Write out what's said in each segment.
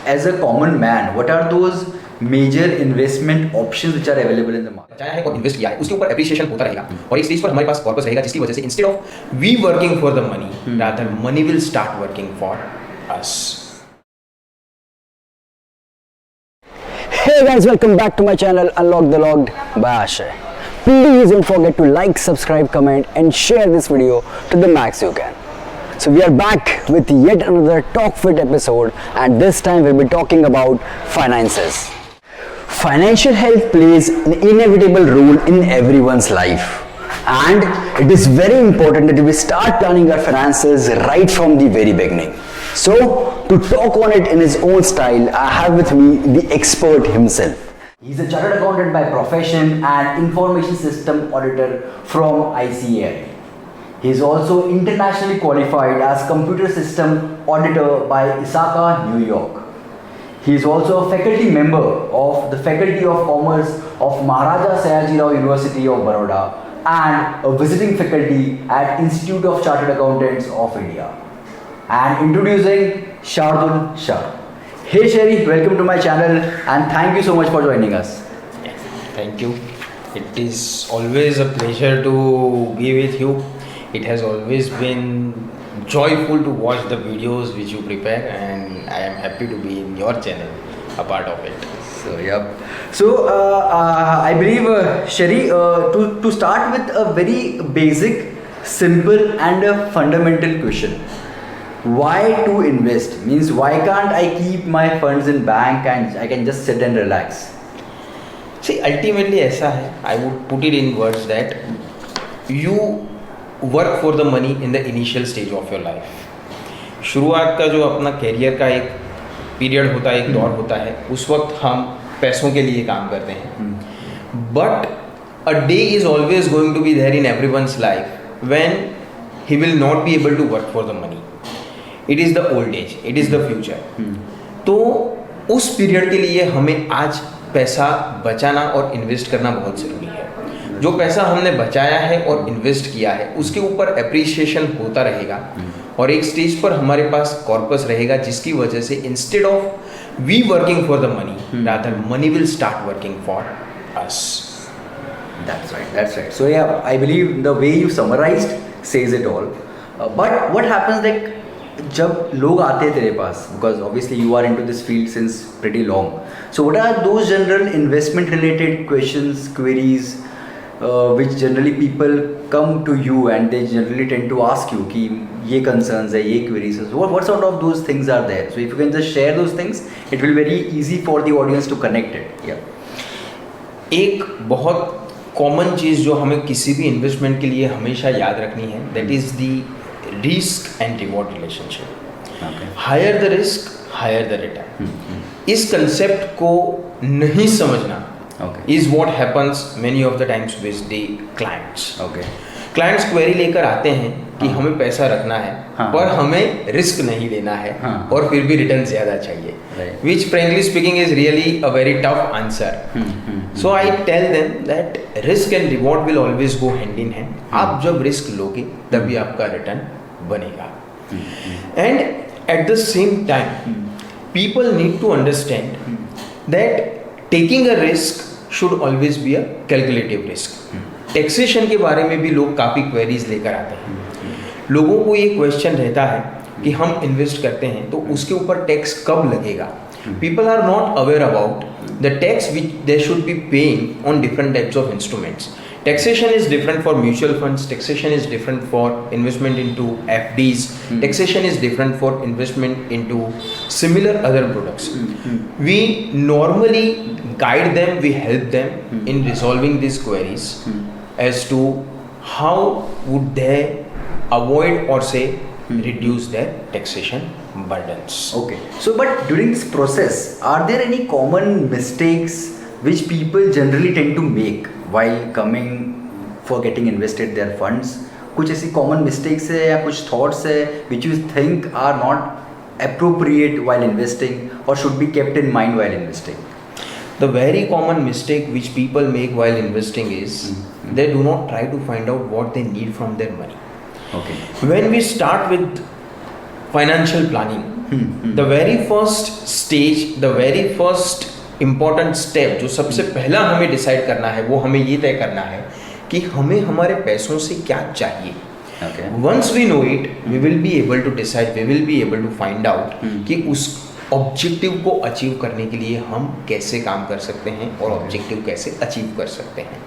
as a common man, what are those major investment options which are available in the market? बचाया है और invest किया है, उसके ऊपर एप्रिसिएशन होता रहेगा और एक स्टेज पर हमारे पास कॉर्पस रहेगा जिसकी वजह से instead of we working for the money rather money will start working for us. Hey guys, welcome back to my channel Unlock the Logged by Ashay. Please don't forget to like, subscribe, comment and share this video to the max you can. So we are back with yet another Talk Fit episode, and this time we'll be talking about finances. Financial health plays an inevitable role in everyone's life, and it is very important that we start planning our finances right from the very beginning. So to talk on it in his own style, I have with me the expert himself. He's a chartered accountant by profession and information system auditor from ICAI. He is also internationally qualified as computer system auditor by ISACA New York. He is also a faculty member of the Faculty of Commerce of Maharaja Sayajirao University of Baroda and a visiting faculty at Institute of Chartered Accountants of India. And introducing Shardul Shah. Hey Sherry, welcome to my channel and thank you so much for joining us. Thank you. It is always a pleasure to be with you. It has always been joyful to watch the videos which you prepare, and I am happy to be in your channel, a part of it. So yep. So I believe Sherry, to start with a very basic, simple and a fundamental question. Why to invest? Means why can't I keep my funds in bank and I can just sit and relax? See, ultimately ऐसा है, I would put it in words that you work for the money in the initial stage of your life. शुरुआत का जो अपना career का एक period होता है, एक दौर होता है, उस वक्त हम पैसों के लिए काम करते हैं. But a day is always going to be there in everyone's life when he will not be able to work for the money. It is the old age, it is the future. तो उस period के लिए हमें आज पैसा बचाना और invest करना बहुत ज़रूरी है. जो पैसा हमने बचाया है और इन्वेस्ट किया है उसके ऊपर एप्रिसिएशन होता रहेगा और एक स्टेज पर हमारे पास कॉर्पस रहेगा जिसकी वजह से instead of we working for the money rather money will start working for us. That's right, that's right. So yeah, I believe the way you summarized says it all. But what happens like जब लोग आते हैं तेरे पास, because obviously you are into this field since pretty long. So what are those general investment related questions, queries which generally people come to you and they generally tend to ask you कि ये concerns है, ये queries है. So what sort of those things are there? So if you can just share those things, it will be very easy for the audience to connect it. Yeah. एक बहुत common चीज़ जो हमें किसी भी investment के लिए हमेशा याद रखनी है, that is the risk and reward relationship. Higher the risk higher the return. इस कंसेप्ट को नहीं समझना is what happens many of the times with the clients. Clients query लेकर आते हैं कि हमें पैसा रखना है पर हमें रिस्क नहीं लेना है और फिर भी रिटर्न ज़्यादा चाहिए, which frankly speaking is really a very tough answer. So I tell them that risk and reward will always go hand in hand. आप जब रिस्क लोगे तभी आपका रिटर्न बनेगा. And at the same time people need to understand that taking a risk should always be a calculative risk. Taxation के बारे में भी लोग काफ़ी क्वेरीज लेकर आते हैं. लोगों को ये क्वेश्चन रहता है कि हम इन्वेस्ट करते हैं तो उसके ऊपर टैक्स कब लगेगा. People are not aware about the tax which they should be paying on different types of instruments. Taxation is different for mutual funds, taxation is different for investment into FDs, taxation is different for investment into similar other products. We normally guide them, we help them in resolving these queries as to how would they avoid or say reduce their taxation burdens. Okay. So but during this process, are there any common mistakes which people generally tend to make while coming for getting invested their funds? कुछ ऐसी common mistakes है या कुछ thoughts है which you think are not appropriate while investing or should be kept in mind while investing? The very common mistake which people make while investing is they do not try to find out what they need from their money. Okay. When we start with financial planning, the very first stage, the very first important step जो सबसे पहला हमें decide करना है, वो हमें ये तय करना है कि हमें हमारे पैसों से क्या चाहिए. Once we know it, we will be able to decide, we will be able to find out कि उस ऑब्जेक्टिव को अचीव करने के लिए हम कैसे काम कर सकते हैं और ऑब्जेक्टिव कैसे अचीव कर सकते हैं.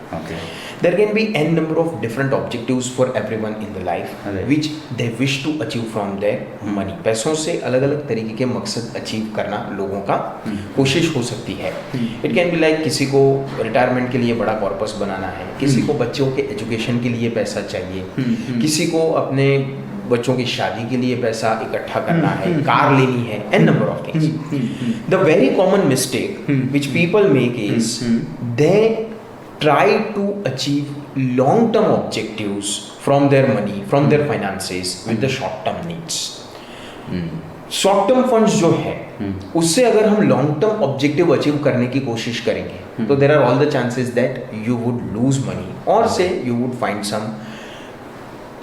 There can be n number of different objectives for everyone in the life which they wish to achieve from their money. पैसों से अलग अलग तरीके के मकसद अचीव करना लोगों का कोशिश हो सकती है. It can be like किसी को रिटायरमेंट के लिए बड़ा कॉर्पस बनाना है, किसी को बच्चों के एजुकेशन के लिए पैसा चाहिए, किसी को अपने बच्चों की शादी के लिए पैसा इकट्ठा करना है, कार लेनी है, an number of things. The very common mistake which people make is they try to achieve long term objectives from their money, from their finances with the short term needs. Short term funds जो है उससे अगर हम long term objective achieve करने की कोशिश करेंगे तो there are all the chances that you would lose money और say you would find some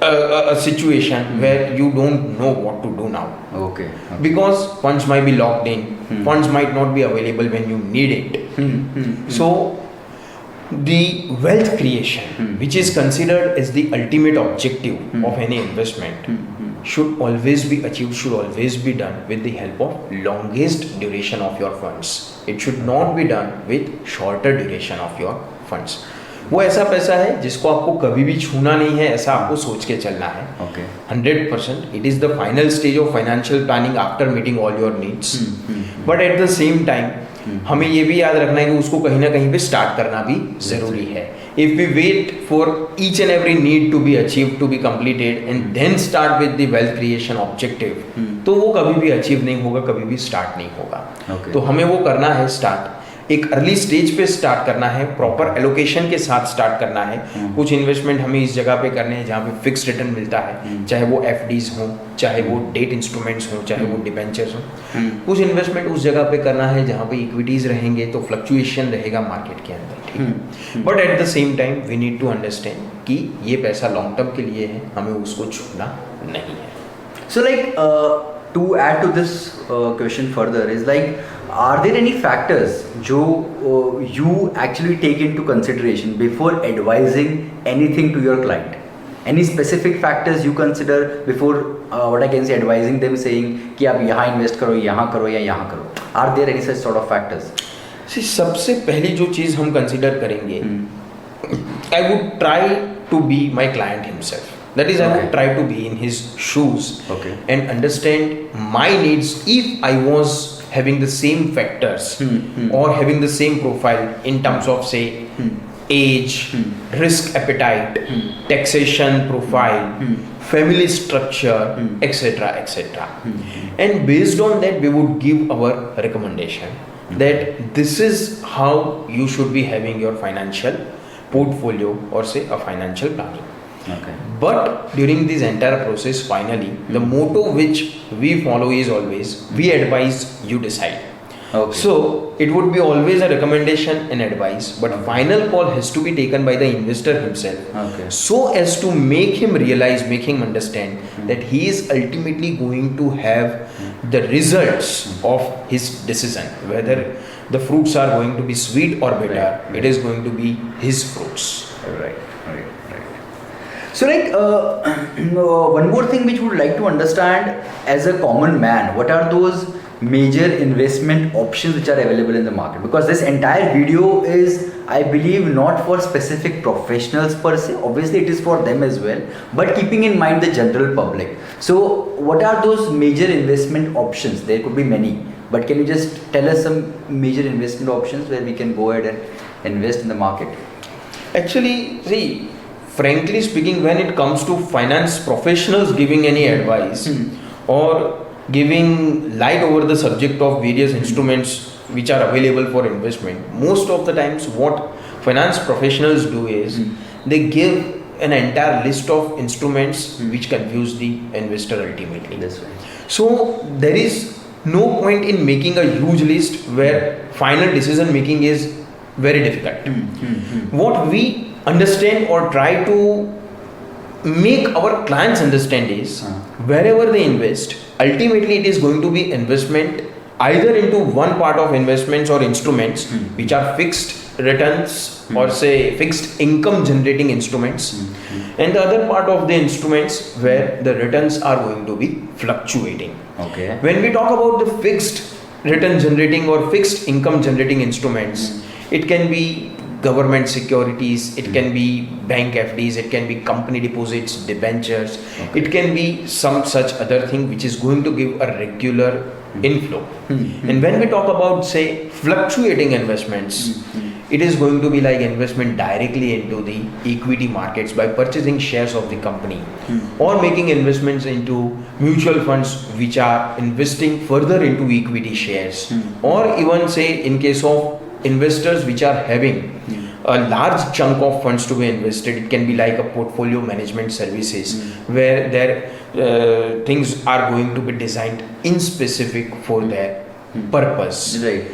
a situation where you don't know what to do now. Okay. Because funds might be locked in, funds might not be available when you need it. So the wealth creation, which is considered as the ultimate objective of any investment, should always be achieved, should always be done with the help of longest duration of your funds. It should not be done with shorter duration of your funds. वो ऐसा पैसा है जिसको आपको कभी भी छूना नहीं है, ऐसा आपको सोच के चलना है. 100%. It is the final stage of financial planning after meeting all your needs. But at the same time हमें ये भी याद रखना है कि उसको कहीं ना कहीं पे स्टार्ट करना भी जरूरी है. If we wait for each and every need to be achieve to be completed and then start with the wealth creation objective, तो वो कभी भी अचीव नहीं होगा, कभी भी स्टार्ट नहीं होगा. तो हमें वो करना है स्टार्ट, एक अर्ली स्टेज पे स्टार्ट करना है, प्रॉपर एलोकेशन के साथ स्टार्ट करना है. कुछ इन्वेस्टमेंट हमें इस जगह पे करने हैं जहाँ पे फिक्स रिटर्न मिलता है, चाहे वो एफडीज हो, चाहे वो डेट इंस्ट्रूमेंट्स हो, चाहे वो डिबेंचर्स हो. कुछ इन्वेस्टमेंट उस जगह पे करना है जहाँ पे इक्विटीज रहेंगे तो फ्लक्चुएशन रहेगा मार्केट के अंदर, ठीक है. But at the same time we need to understand कि ये पैसा लॉन्ग टर्म के लिए है, हमें उसको छूना नहीं है. So like to add to this question further is like, are there any factors जो you actually take into consideration before advising anything to your client? Any specific factors you consider before what I can say advising them, saying कि आप यहाँ invest करो, यहाँ करो या यहाँ करो? Are there any such sort of factors? See, सबसे पहली जो चीज़ हम कंसिडर करेंगे, I would try to be my client himself. That is, I would try to be in his shoes and understand my needs if I was having the same factors or having the same profile in terms of say age, risk appetite, taxation profile, family structure, etc. etc. And based on that we would give our recommendation that this is how you should be having your financial portfolio or say a financial planning. But during this entire process, finally, the motto which we follow is always, we advise, you decide. So it would be always a recommendation and advice, but final call has to be taken by the investor himself, so as to make him realize, make him understand that he is ultimately going to have the results of his decision. Whether the fruits are going to be sweet or bitter, it is going to be his fruits. Right. So like one more thing which we would like to understand as a common man, what are those major investment options which are available in the market? Because this entire video is, I believe, not for specific professionals per se. Obviously it is for them as well, but keeping in mind the general public. So what are those major investment options? There could be many, but can you just tell us some major investment options where we can go ahead and invest in the market? Actually, see, frankly speaking, when it comes to finance professionals giving any advice or giving light over the subject of various instruments which are available for investment, most of the times what finance professionals do is they give an entire list of instruments which confuse the investor ultimately. That's right. So there is no point in making a huge list where final decision making is very difficult. What we understand or try to make our clients understand is wherever they invest, ultimately it is going to be investment either into one part of investments or instruments which are fixed returns or say fixed income generating instruments, and the other part of the instruments where the returns are going to be fluctuating. Okay. When we talk about the fixed return generating or fixed income generating instruments, it can be government securities, it can be bank FDs, it can be company deposits, debentures, it can be some such other thing which is going to give a regular inflow. And when we talk about say fluctuating investments, it is going to be like investment directly into the equity markets by purchasing shares of the company or making investments into mutual funds which are investing further into equity shares, or even say in case of investors which are having a large chunk of funds to be invested, it can be like a portfolio management services where their things are going to be designed in specific for their purpose. Right.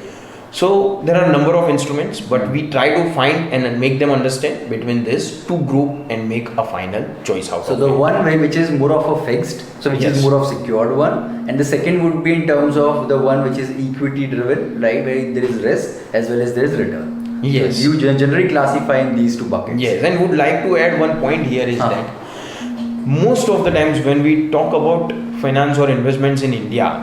So there are a number of instruments, but we try to find and make them understand between this to group and make a final choice out So of the it. one way which is more of a fixed, so which Yes. is more of secured one, and the second would be in terms of the one which is equity driven, right, where there is risk as well as there is return. Yes. So you generally classify in these two buckets. Yes, and would like to add one point here is that most of the times when we talk about finance or investments in India,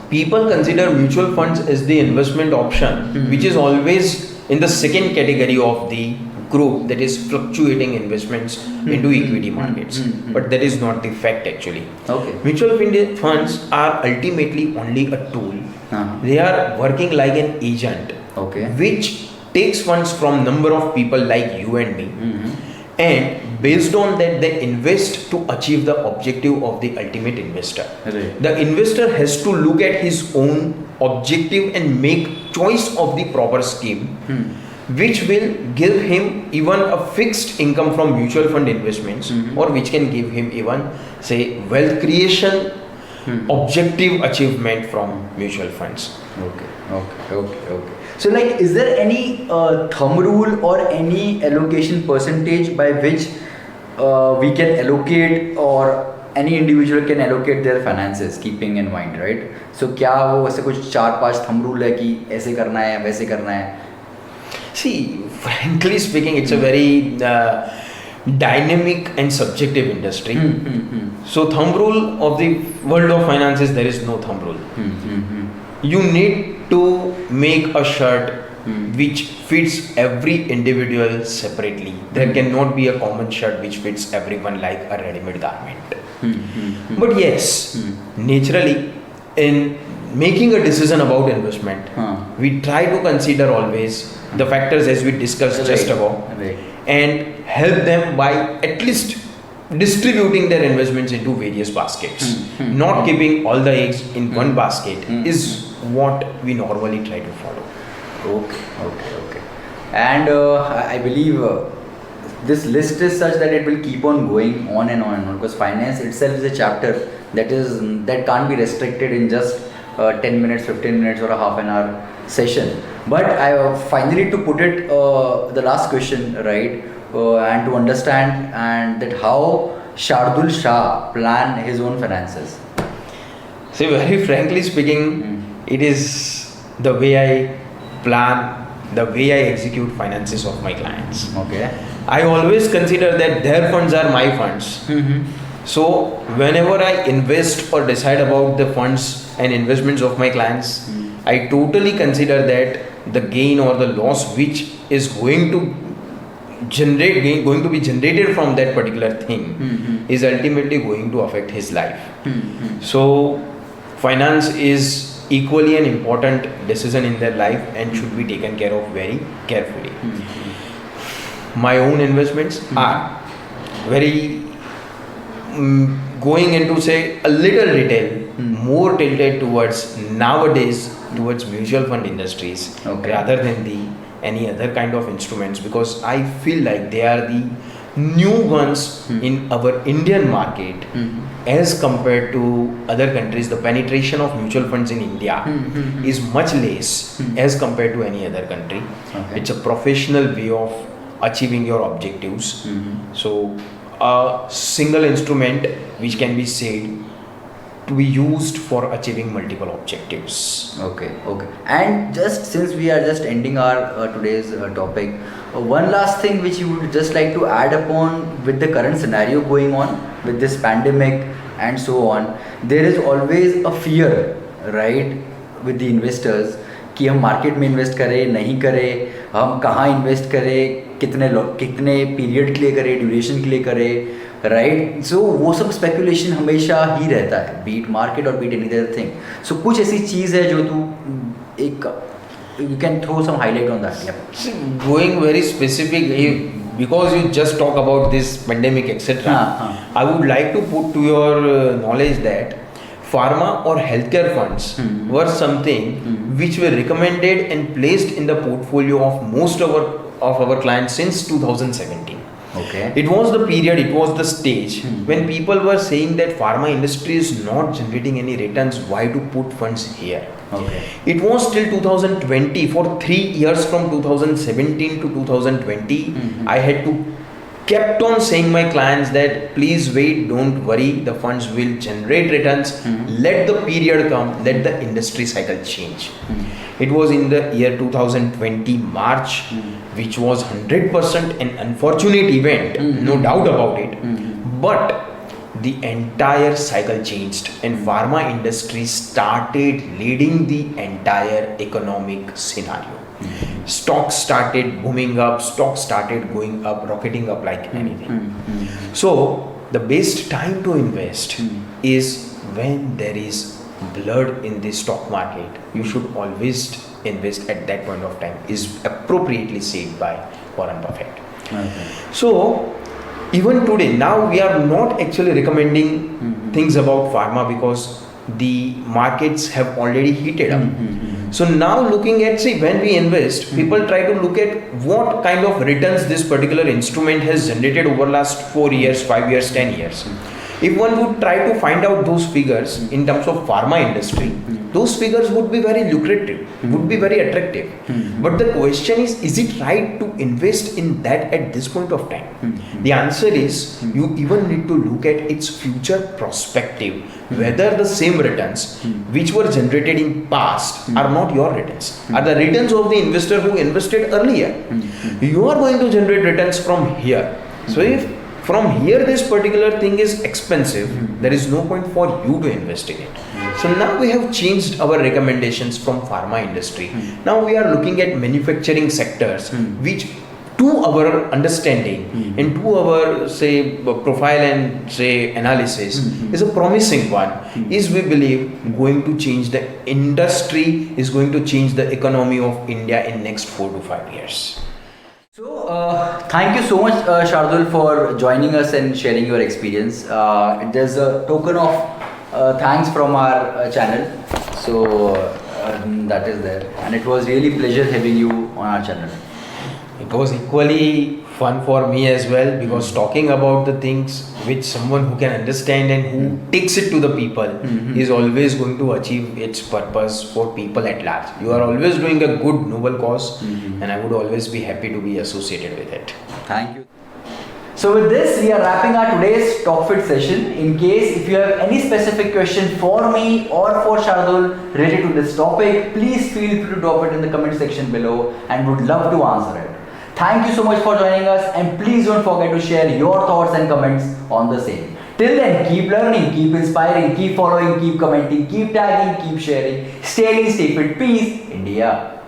people consider mutual funds as the investment option, which is always in the second category of the group, that is fluctuating investments into equity markets. But that is not the fact actually. Okay. Mutual funds are ultimately only a tool. They are working like an agent, Okay. which takes funds from number of people like you and me, and based on that they invest to achieve the objective of the ultimate investor. Right. The investor has to look at his own objective and make choice of the proper scheme, which will give him even a fixed income from mutual fund investments, or which can give him even say wealth creation objective achievement from mutual funds. Okay. So like, is there any thumb rule or any allocation percentage by which we can allocate, or any individual can allocate their finances, keeping in mind, right? So क्या वो ऐसे कुछ 4-5 thumb rule है कि ऐसे करना है वैसे करना है? See, frankly speaking, it's a very dynamic and subjective industry. So thumb rule of the world of finances, there is no thumb rule. You need to make a shirt which fits every individual separately. There cannot be a common shirt which fits everyone like a ready-made garment. But yes, naturally, in making a decision about investment, we try to consider always the factors as we discussed just above, and help them by at least distributing their investments into various baskets. Not keeping all the eggs in one basket is what we normally try to follow. Okay. And I believe this list is such that it will keep on going on and on, because finance itself is a chapter that can't be restricted in just 10 minutes, 15 minutes or a half an hour session. But I finally to put it the last question, right, and to understand and that how Shardul Shah plan his own finances. See, very frankly speaking, it is the way I plan, the way I execute finances of my clients. Okay. I always consider that their funds are my funds. So whenever I invest or decide about the funds and investments of my clients, I totally consider that the gain or the loss which is going to be generated from that particular thing is ultimately going to affect his life. So finance is equally an important decision in their life and should be taken care of very carefully. My own investments are very going into say a little retail, more tilted towards nowadays towards mutual fund industries rather than any other kind of instruments, because I feel like they are the new ones in our Indian market as compared to other countries. The penetration of mutual funds in India is much less as compared to any other country. It's a professional way of achieving your objectives. So a single instrument which can be said to be used for achieving multiple objectives. Okay, okay. And just since we are just ending our today's topic, one last thing which you would just like to add upon with the current scenario going on with this pandemic and so on, there is always a fear, right, with the investors कि हम market में invest करें नहीं करें, हम कहाँ invest करें, कितने पीरियड के लिए करें, ड्यूरेशन के लिए करें, राइट. सो वो सब स्पेकुलेशन हमेशा ही रहता है, बीट मार्केट और बीट एनी अदर थिंग. सो कुछ ऐसी चीज़ है जो तू एक you can throw some highlight on that. Yeah. Going very specific, because you just talk about this pandemic, etc. I would like to put to your knowledge that pharma or healthcare funds were something which were recommended and placed in the portfolio of most of our clients since 2017. Okay. It was the period, it was the stage when people were saying that pharma industry is not generating any returns, why to put funds here? Okay. It was till 2020, for 3 years from 2017 to 2020, I had to kept on saying my clients that please wait, don't worry, the funds will generate returns, let the period come, let the industry cycle change. It was in the year 2020 March, which was 100% an unfortunate event, no doubt about it, but the entire cycle changed and pharma industry started leading the entire economic scenario. Stocks started booming up, stocks started going up, rocketing up like anything. So the best time to invest is when there is blood in the stock market. You should always invest at that point of time, is appropriately said by Warren Buffett. Okay. So even today, now we are not actually recommending things about pharma because the markets have already heated up. So now looking at, see, when we invest, people try to look at what kind of returns this particular instrument has generated over last 4 years, 5 years, 10 years. If one would try to find out those figures in terms of pharma industry, those figures would be very lucrative, would be very attractive. But the question is it right to invest in that at this point of time? The answer is you even need to look at its future perspective, whether the same returns which were generated in past are not your returns, are the returns of the investor who invested earlier. You are going to generate returns from here. So if from here this particular thing is expensive, there is no point for you to invest in it. So now we have changed our recommendations from pharma industry. Now we are looking at manufacturing sectors which to our understanding and to our say profile and say analysis is a promising one, is we believe going to change the industry, is going to change the economy of India in next 4 to 5 years. So, thank you so much, Shardul, for joining us and sharing your experience. There's a token of thanks from our channel. So, that is there. And it was really pleasure having you on our channel. It was equally fun for me as well, because talking about the things which someone who can understand and who takes it to the people is always going to achieve its purpose for people at large. You are always doing a good noble cause and I would always be happy to be associated with it. Thank you. So with this, we are wrapping our today's TalkFit session. In case if you have any specific question for me or for Shardul related to this topic, please feel free to drop it in the comment section below and would love to answer it. Thank you so much for joining us, and please don't forget to share your thoughts and comments on the same. Till then, keep learning, keep inspiring, keep following, keep commenting, keep tagging, keep sharing. Stay in, stay fit, peace, India.